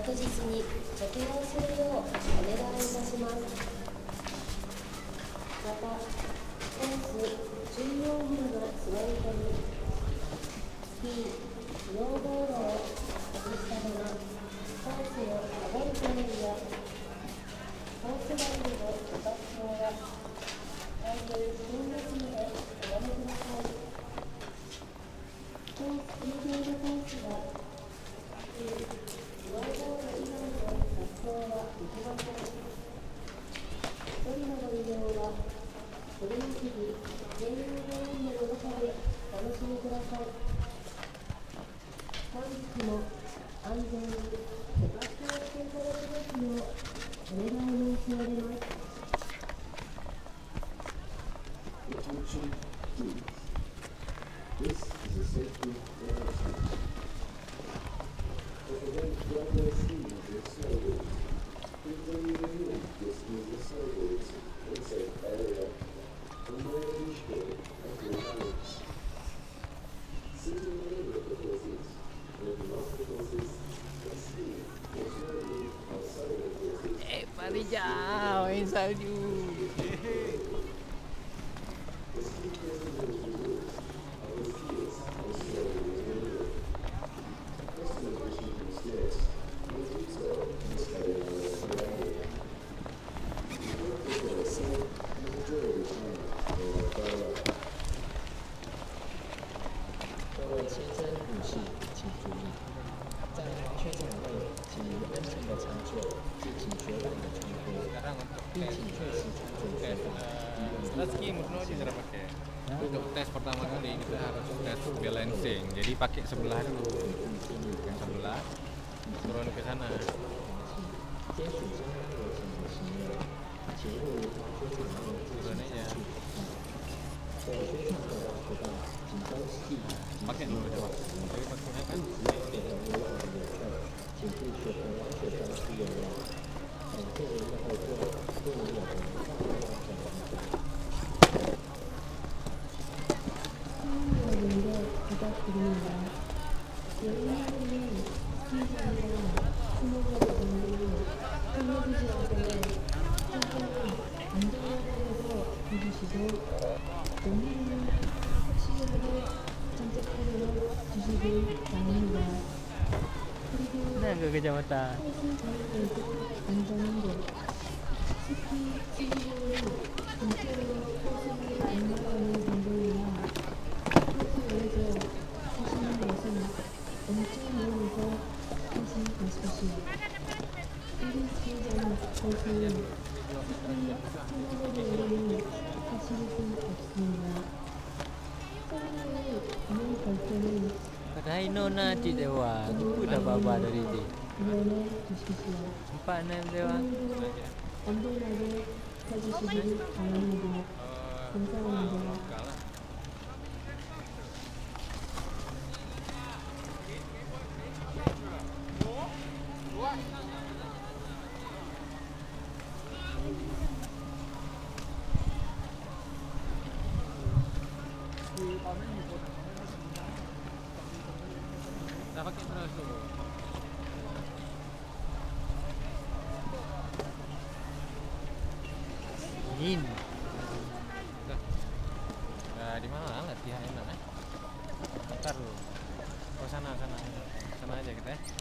確実に着用するようお願いいたします。また、コース中央ビルの座り込み、スキー、スノーボードを外したままコースを上がる行為やコース外でのご活用は大変危険ですのでおやめください。コース休憩のコースはスキー、スノーボード以外の活動はできません。一人のご利用は取引日専用レーンの中でお楽しみください。本日も安全にご活用していただきますようお願い申し上げます。Attention, please. This is a safety announcement. To prevent runway speed with snowboards, please remove this with the snowboards in safe area and wear a leash cord at your balance. Sit in the middle of the horses and if not the horses, then ski or snowboard outside of the horses. Mari jauh main salju. The ski presentation rules are the skiers and snowboarders only. Customers wishing to stairs will do so and stay on their surrounding. We hope that they are safe and enjoy the time they are farewell. 各位先生、女士，请注意，在滑雪场内，请以安全的场所进行雪板的穿脱，并请确实穿着雪板。 Ski Musno aja cara pakai. Untuk tes pertama kali kita harus tes balancing. Jadi pakai sebelah dulu, yang sebelah turun ke sana. 接属相关流程的行为，请勿于滑雪场内进行采取。在雪场的滑雪道，仅供 ski 及 Pakai dulu coba. Jadi pakai kan. 请对雪盆滑雪道具有良好。感谢您的合作，祝您有个愉快的滑雪环境。 부탁드립니다. 여행하는 스키장이나 스노보드 등으로 끝내주실 때 항상 안전하다고 해주시고 오늘은 확실하게 장착하도록 주시길 바랍니다. 그리고 Nak ke kecamatan? 코스 자유로운 안전한 곳 스키, 스노보드 근처로 코스를 안내하는 분들이나 코스에서 하시는 것은 엄청 멀리서 하지 마십시오. 1위 스키장 코스는 스키, 스노보드로는 하실 수 없습니다. 서로의 운행 발전은 Pakai nona cik dewa. Lupa dah baba dari dia. 이용해 주십시오. 4-6 dewa. 오늘도 안전하게 타주시길 바랍니다. 감사합니다. Kita pakai terus dulu. Dingin.